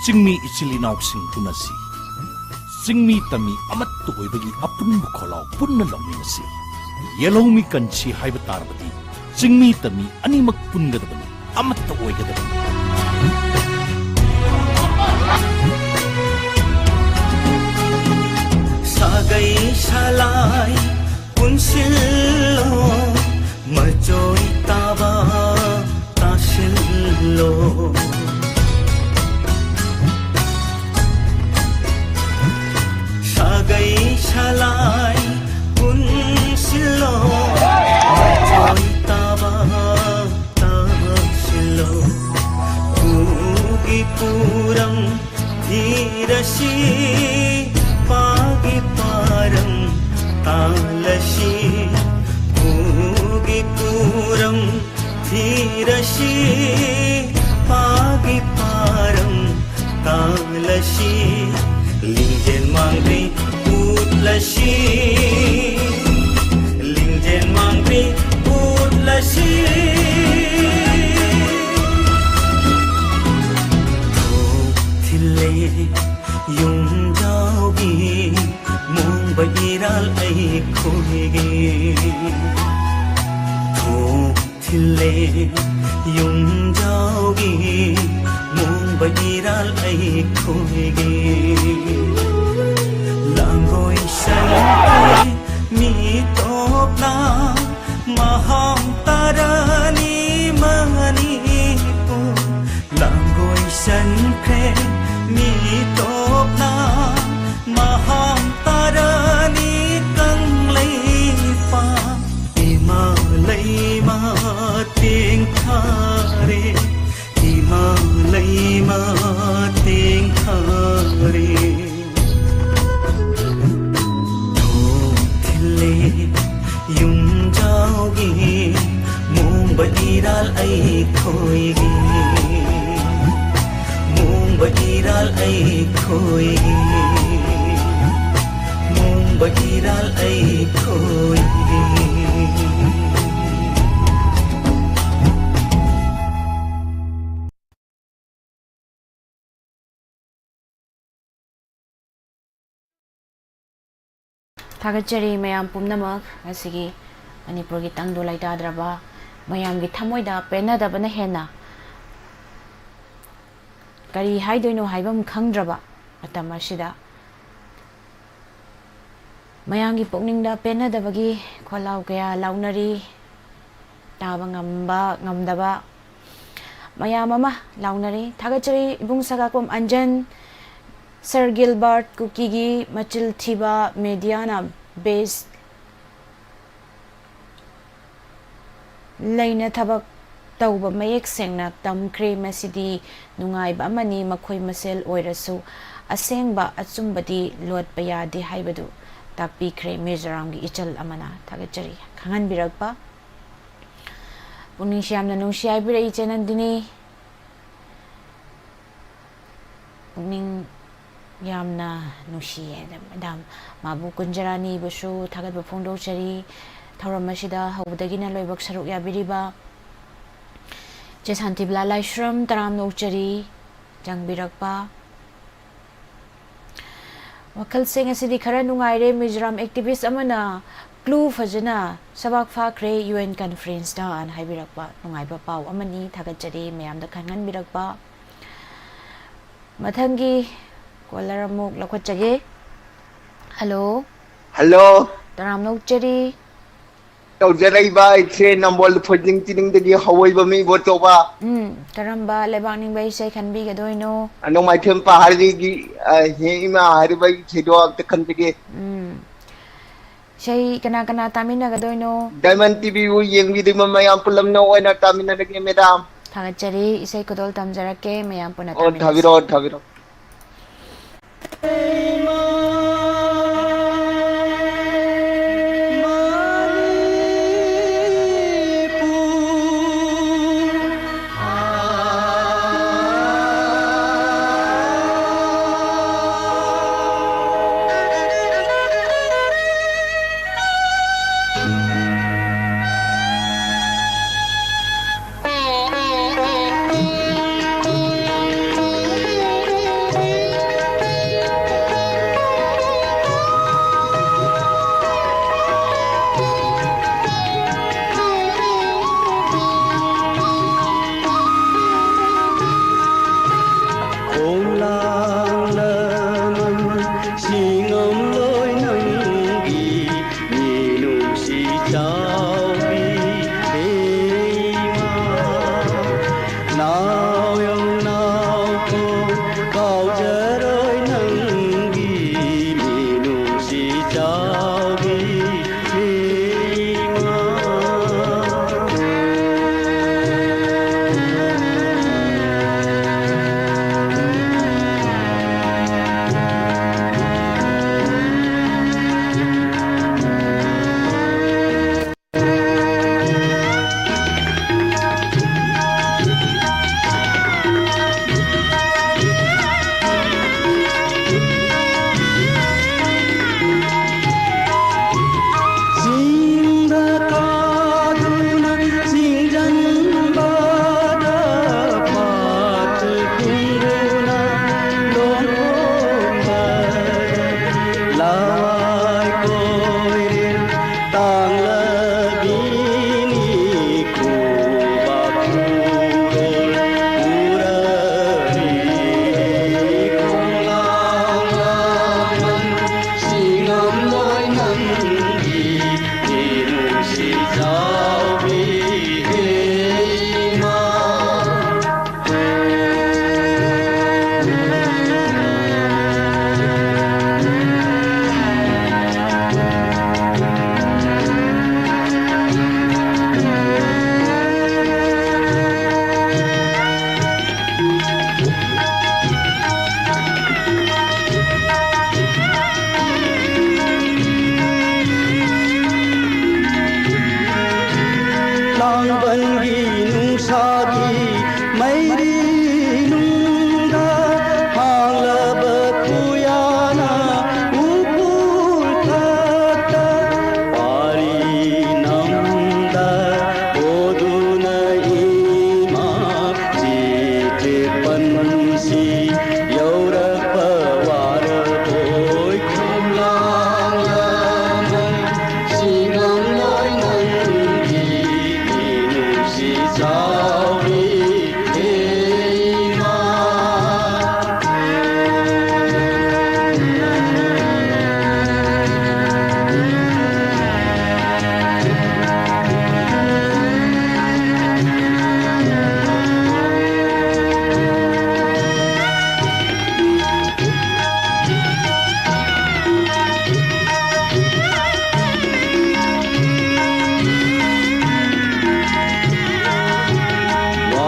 [SPEAKER 7] चिंगमी इचिली नाउसिंग पुनसी चिंगमी तमी अमत्तु ओइबगी अपुन्बु खोलाव पुन्न लौमिनसी येलौमी Kanchi HYBE तारबदी चिंगमी तमी अनिमक पुनगदबनी अमत्तु ओइगदबनी
[SPEAKER 4] सागै शालाई पुनसिल्लो मजोई ताबा ताशिल्लो सागै शालाई lasi lingjen mangpi ut lasi thile yung dawgi mong bairal ai khoige thile yung dawgi mong bairal ai khoige langoi sanai mi top na maham tarani mani pu langoi san kre mi top na maham tarani kang lei pa ima lei ma ting khare ima lei ma ting khare yung jaugi mong bairal ai khoigi mong bairal ai khoigi mong bairal ai khoigi
[SPEAKER 1] Thagachari mayam pumnamak asigi Manipur gi tangdu laitadraba mayam gi thamoida penadabana hena kari haidoino haibam khangdraba matam asida mayam gi pokningda penadabagi kholau kaya launari taba ngamdaba mayam ama launari thagachari ibung sagakom anjan Sir Gilbert Kukigi Machil Thiba Mediana based Laina Tabak Tauba Mayek Sengna Tamkre Masidi Nungai Bamani Makoi Masel Oirasu Asengba Atsumbadi Lord Payadi Haibadu Takpi Kre Mizoramgi Ichal Amana Tagachari Kangan Birakpa Puning Shyamna Nungshai Bira Ichanandini Puning Yamna Nushi Madam Mabu Kunjarani Bushu Tagat Bufundo Chari Tauramashida Hodagina Loibak Saruk Yabiriba Jesanti Blalai Shram Taram No Chari Jang Birakpa Wakal Singh Asidi Kara Nungaire Mizoram activist Amana Clue Fajana Sabak Fakre UN Conference Da an Haibirakpa Nungaiba Pau Amani Tagat Chari Mayam da Kangan Birakpa Mathangi Koalaramuk Lakwachage. Hello.
[SPEAKER 11] Hello.
[SPEAKER 1] Taramnok Cheri.
[SPEAKER 11] Taujaraiba Esei Nambol Phojing Tining Dagi Hawaii Bami Botoba.
[SPEAKER 1] Karamba Leibakningba Esei Khanbi Gadoino.
[SPEAKER 11] Ano my tempa Harigi Hima Haribai Chedo the country.
[SPEAKER 1] Shay Kana Tamina Gadoino.
[SPEAKER 11] Diamond TV Yang with my ampulam no and a Tamina again, Madam.
[SPEAKER 1] Tagachari Esei Kodol Tamjarake, Mayampuna.
[SPEAKER 11] Oh, Taviro, Taviro.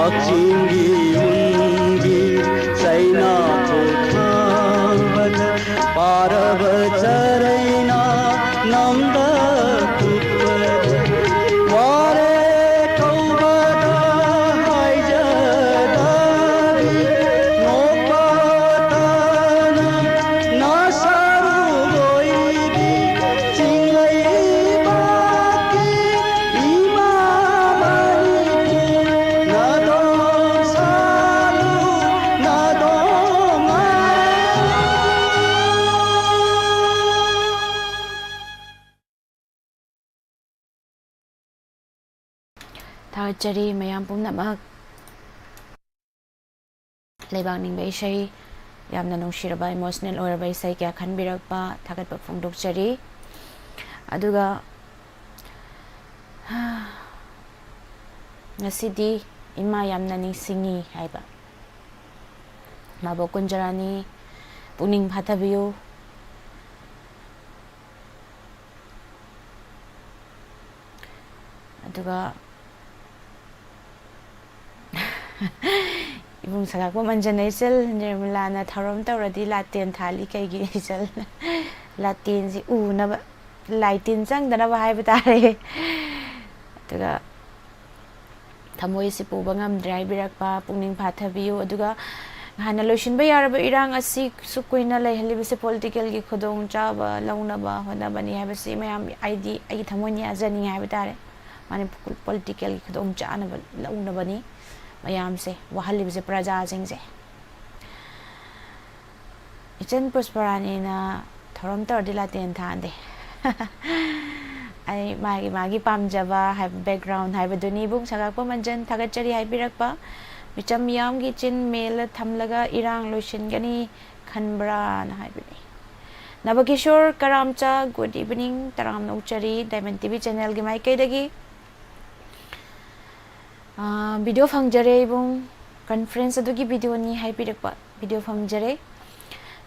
[SPEAKER 8] ꯉꯥꯛꯆꯤꯡꯒꯤ ꯃꯨꯡꯒꯤ ꯆꯩꯅꯥꯊꯨ ꯊꯥꯡꯕꯗ ꯄꯥꯔꯕ ꯆꯔꯩꯅ ꯅꯝꯗ ꯀꯨꯞꯄꯗ ꯋꯥꯔꯦ ꯀꯧꯕꯗ ꯍꯥꯏꯖꯗꯕꯤ ꯅꯣꯛꯄꯇꯅ 나사로 보이기 징의밖에 이마만이고 나도 살루 나도
[SPEAKER 1] Thagachari mayam pumnamak Leibakningba isei yamna nungshiraba emotional oiraba isei kya khanbirakpa thagatpa phongdokchari aduga ngasidi ima yamna ningsingi haiba mabo kunjarani puning phathabiyu aduga ibung sagakpa manjana isel nirmalana tharom tawradi laten thali kaigi isel laten si unaba laitin changdanaba haiba tare aduga thamoi si puba ngamdre haibirakpa puning phathabiyu aduga hana loishinba yaraba irang asi sukuina laihalibase political gi khodong chaba launaba honabani haibasi mayam id ai thamoi ni ajani haiba tare mani political gi khodong chana launabani mayam se wahali bise praja sing se ichen prosperani na thorom tor dila ten thande ai magi pamjaba have background have duni bung sagakpa manjan thagachari hai birakpa bicham yam gi chin mail thamlaga irang loishin gani khanbra na hai bini nabakishor karamcha good evening taram nauchari diamond tv channel gi mai kai dagi video fangjare ibung conference adugi video ni haipirakpa video fangjare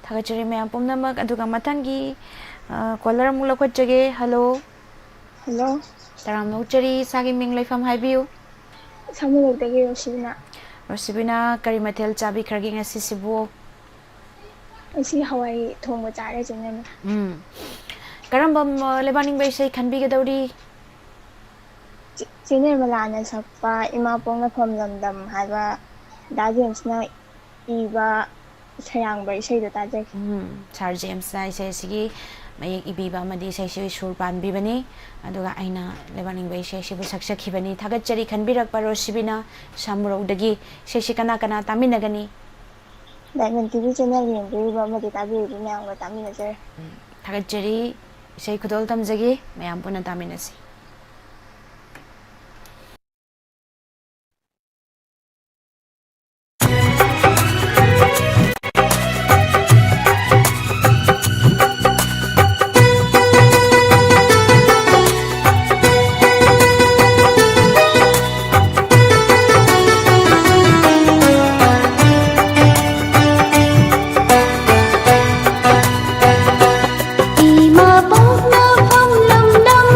[SPEAKER 1] thagachari mayam pumnamak aduga mathangi caller mula khotjage hello
[SPEAKER 12] hello
[SPEAKER 1] taram nauchari sagi ming laifam haibiu
[SPEAKER 12] samulogdagi
[SPEAKER 1] rosibina kari mathel chabi khargi ngasi sibu
[SPEAKER 12] asi hawai thongba chare jene
[SPEAKER 1] karamba Leibakningba isei khanbi ga dauri
[SPEAKER 12] Senior Malana Sakpa Ima Ponga from London Hava James na Iba Sayang by Say the Tajak
[SPEAKER 1] Sir James na isei sige mayek ibiba madi isei si surpan bibani aduga aina Leibakningba isei sibu saksakhibani thagachari khanbirakpa rosibina samurogdagi isei kana kana taminagani
[SPEAKER 12] Diamond TV channel yembriba madi tabi mayam ga taminajar
[SPEAKER 1] thagachari isei khudol tamjagi mayam puna taminasi
[SPEAKER 5] Ima bóng na phong lâm đâm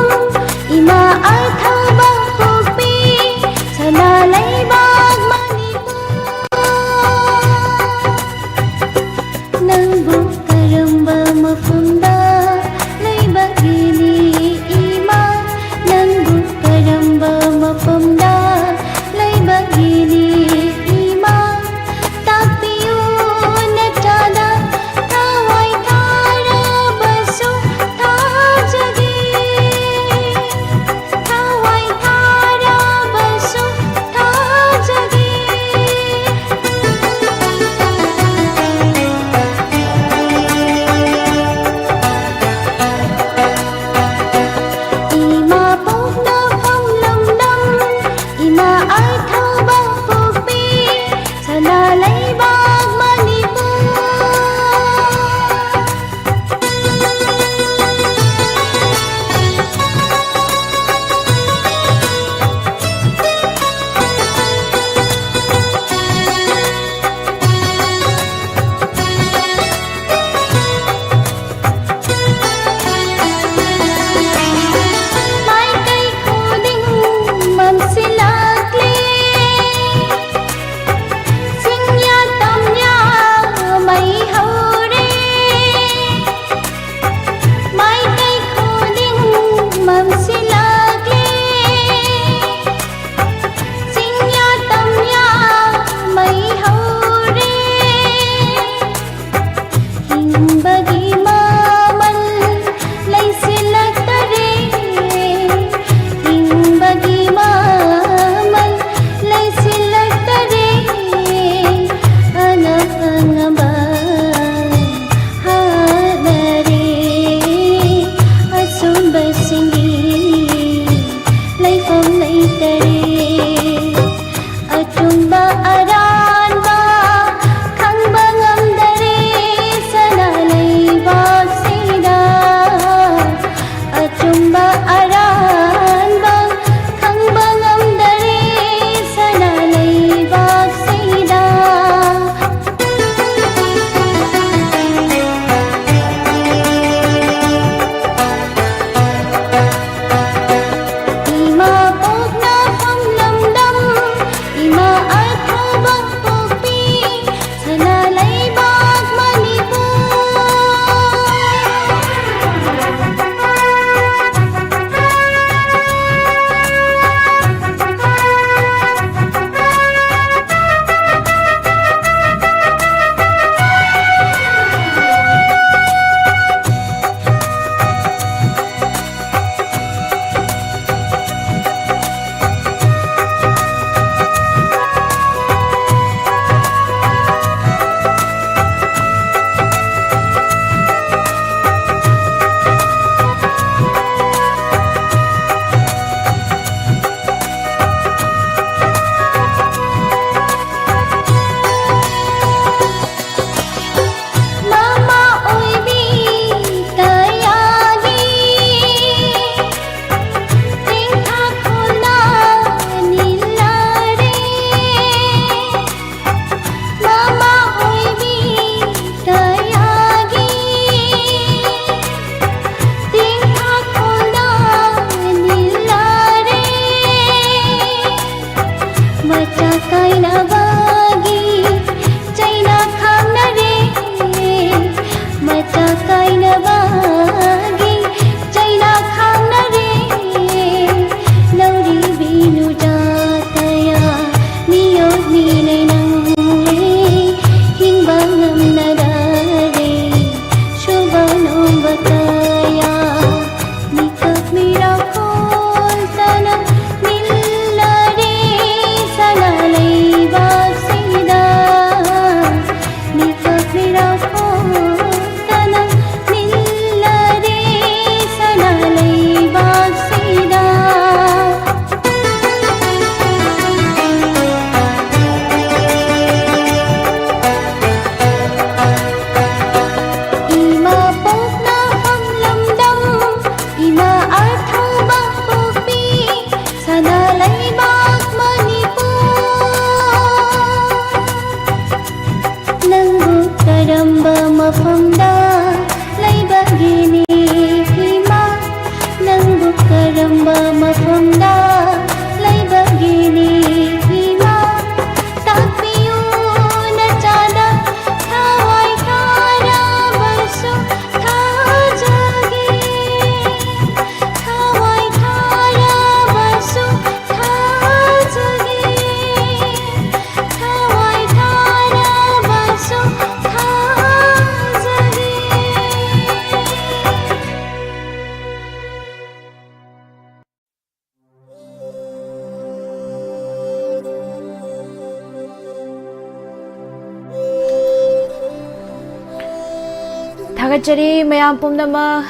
[SPEAKER 1] Thagachari mayam pumnama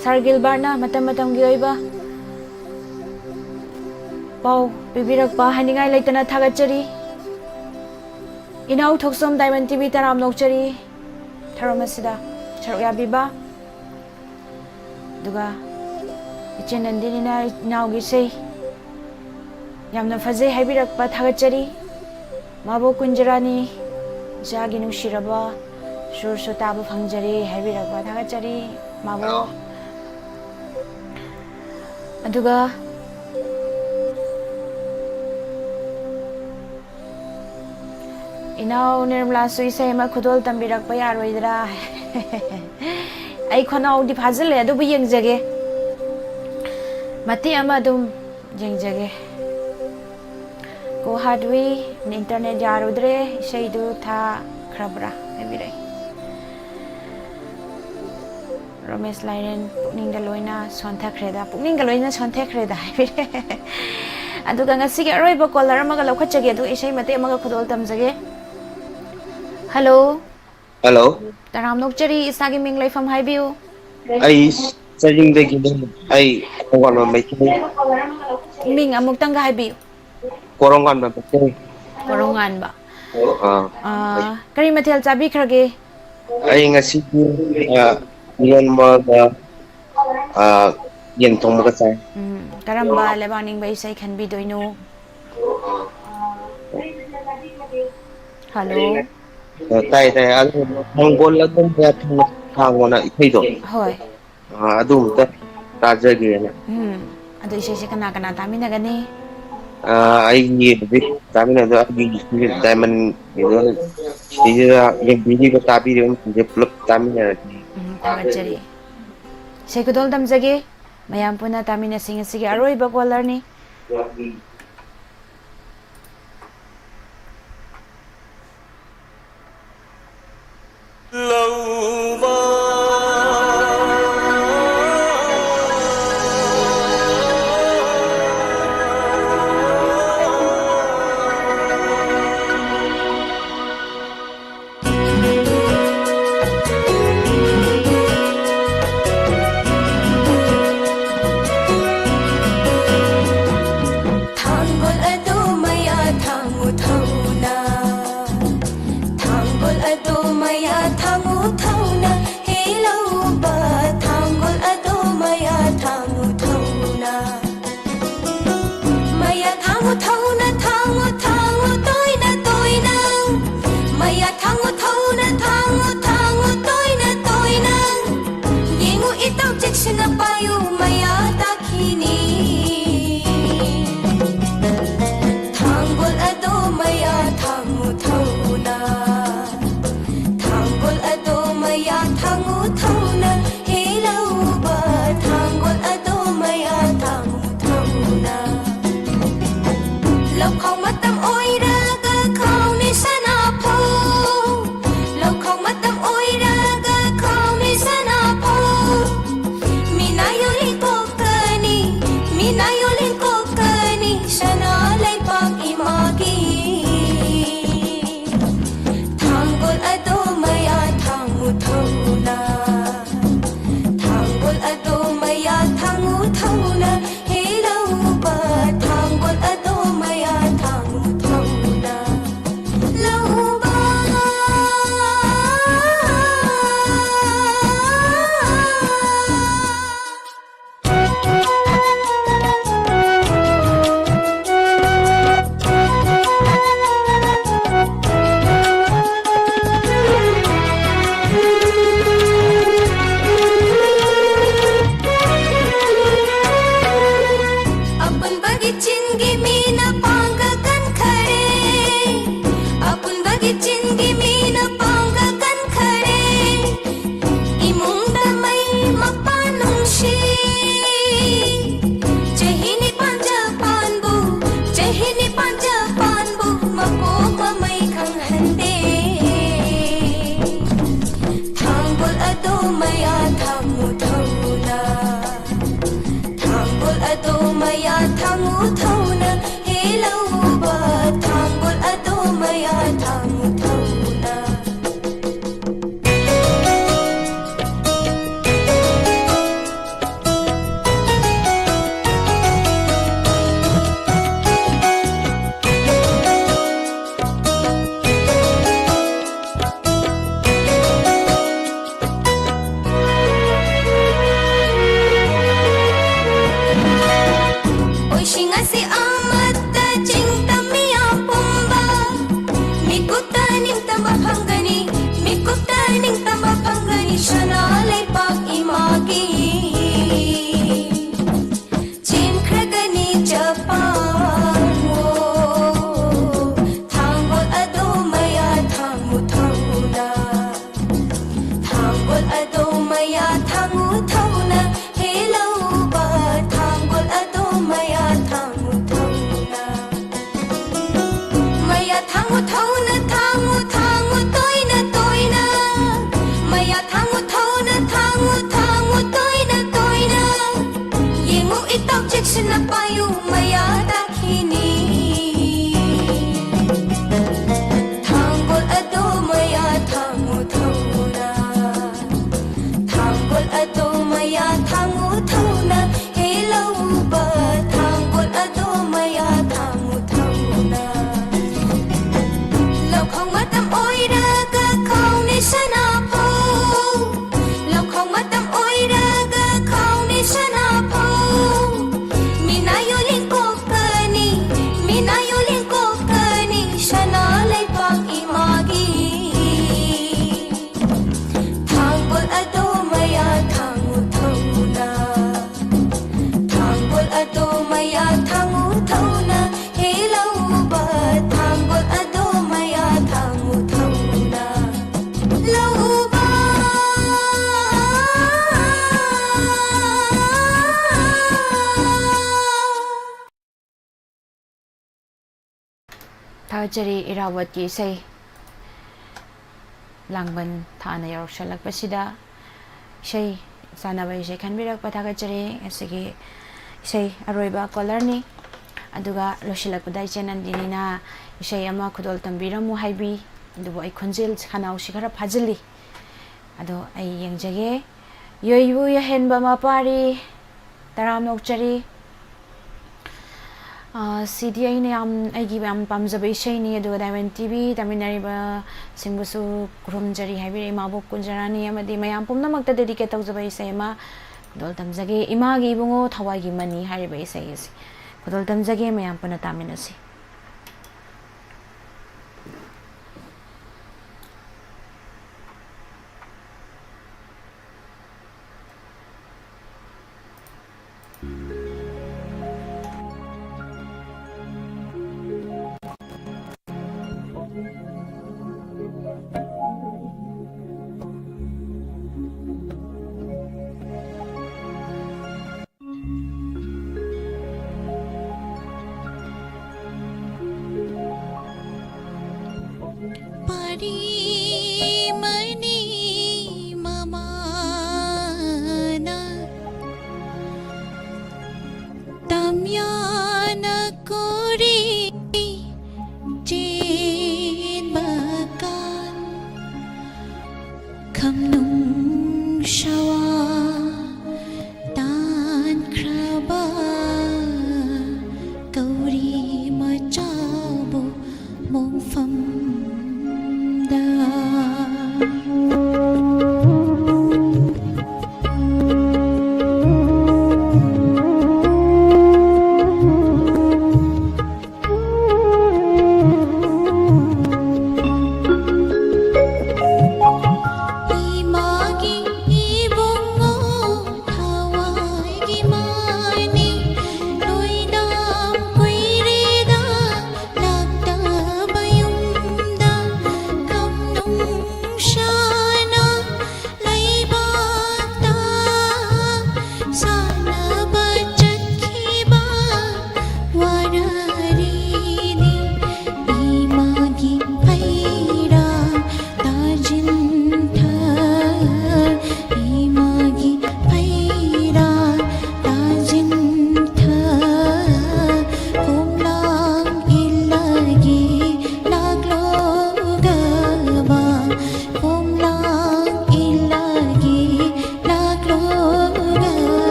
[SPEAKER 1] Sir Gilbertna matam matamgi oiba pau pibirakpa haningai leitana thagachari Inau Thoksom Diamond TV Taram Nokchari Tharamasida Charyabiba Duga Ichen Nandinina Naugi say Yamna Faze Habirakpa Thagachari Mabo Kunjarani Jagi Nushiraba Sur Sotaba Fangjari Habirakpa Thagachari Mabo Aduga Inau Nirmala Suisei ma khudol tambirak pa yaroidra ai khonau di phajale adu bu yengjage mati ama dum yengjage ko hadwi internet yarudre sei du tha khrabra ebirai Ramesh Lairen pukning galoina sontha khreda pukning galoina sontha khreda adu ganga sige aroi ba collar ma galo khachage adu isei mate ma khudol tamjage Hello.
[SPEAKER 11] Hello.
[SPEAKER 1] Taram Nokchari isagi ming lai from Highview.
[SPEAKER 11] Ay sajing de gidin ay korongan ma mai
[SPEAKER 1] Ming amuk tang Highview.
[SPEAKER 11] korongan ma mai
[SPEAKER 1] Korongan ba. Kari mathel chabi khrage.
[SPEAKER 11] Ay ngasi yan ma yan thong ma sai.
[SPEAKER 1] Karamba Leibakningba Esei khan bi doino. Hello.
[SPEAKER 11] Tai ang bol adum ya thangona ithaido
[SPEAKER 1] Hoi.
[SPEAKER 11] adum ta tajage na
[SPEAKER 1] Adu isei kana kana tamina gani.
[SPEAKER 11] ai ni bi tamina do abi diamond ido sija yang bini ko tabi ren develop tamina
[SPEAKER 1] Thagachari. Sei kudol damjage mayam puna tamina singa sige aroi ba collar ni.
[SPEAKER 5] payu maya dakhini Thangol ado maya thangu thauna Thangol ado maya thangu thauna Hello ba thangol ado maya thangu thauna Lok khong matam oira ka khong ni sana po Lok khong matam oira ka khong ni sana po Minayo lingkop kani Minayo lingkop kani Sana Leibak imagi Thangol ado maya thangu thauna Thangol ado maya thangu thauna Hello ba thangol ado maya thangu thauna Lau ba
[SPEAKER 1] Thagachari Irawat ki Esei Langban thana yauroksalakpasida Esei sanaba Esei khanbirakpa thagachari asigi Esei aroiba caller ni aduga losilakpada ichenandini na Esei ama khudol tambiramu haibi adubu ai khonjel khanau sikara phajili ado ai yengjage yoibu yahenba mapari taram nokchari CD aina yam aigi yam pamjaba isei ni aduga Diamond TV taminariba singbusu kurumjari haibire mabok kunjarani amadi mayam pumnamakta dedicate tawjaba isei ma kudol tamjage imagi ibungo thawagi mani hariba isei ase kudol tamjage mayam puna taminasi
[SPEAKER 5] Pari mani mamana Tamyana kori jin bakan Kamnung shawa tan kraba Gauri machabu mong pham da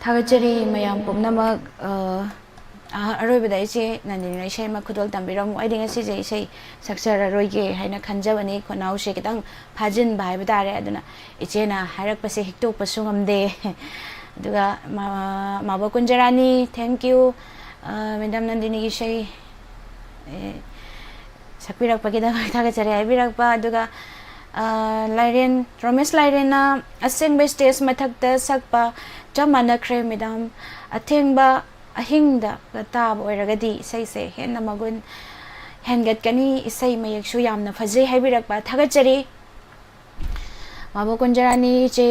[SPEAKER 1] Thagachari mayam pumnamak aroibada ise nandini isai ma khudol tambiramu aiding asi je isai saksara roige haina khanjabani khonau se kitang phajin bai badare aduna ichena hairak pase hiktok pasungam de aduga mabo kunjarani thank you madam nandini isai sakpirak pagida thagachari haibirak pa aduga Lairen Romesh Lairena aseng by stage mathakta sakpa chamana kre madam athengba ahingda tab oiragadi isai se henna magun hengat kani isai mayak su yamna phajai haibirakpa thagachari mabo kunjarani che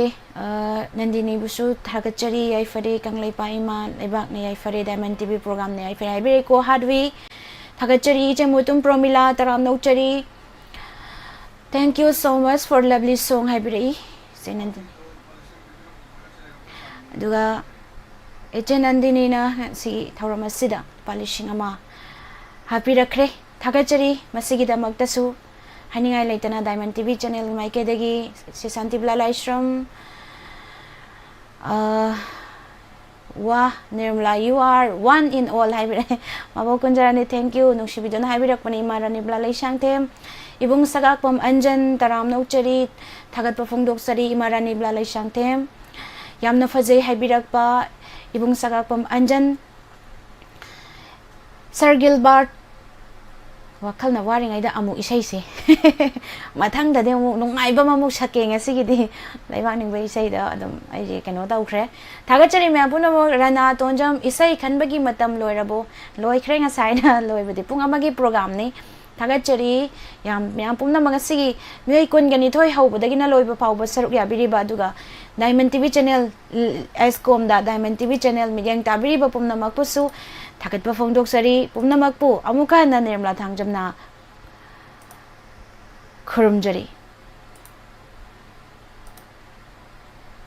[SPEAKER 1] nandini busu thagachari yaifare kanglaipa ima leibak ne yaifare Diamond TV program ne yaifare haibire ko hadwi thagachari che mutum promila taram nauchari. Thank you so much for lovely song haibiri se nandini aduga eche nandini na si thauramasida palishing ama happy rakre thagachari masigi damaktasu haningai leitana Diamond TV channel maike dagi si Santibla Laishram wa Nirmala you are one in all haibire mabo kunjarani thank you nungsibidona haibirakpani marani bla laishangthem ibung sagakpam anjan taram nauchari thagat pafongdok sari imarani bla laishangthem yamna phajai haibirakpa ibung sagakpam anjan Sir Gilbert wakal na waring aida amu isai se mathang da de mu nungaiba mamuk sake ngasigidi Leibakningba isai da adum ai je kano tawkhre thagachari me apuna mo rana tonjam isai khanbagi matam loirabo loikhre nga saina loibadi pung amagi program ni thagachari yam pumna magasigi mei kun gani thoi haubadagi na loiba pauba saruk yabiriba aduga Diamond TV channel Escom da Diamond TV channel migyang tabiriba pumna makpusu thagatpa phongdok sari pumna makpu amuka na Nirmala thangjamna khurumjari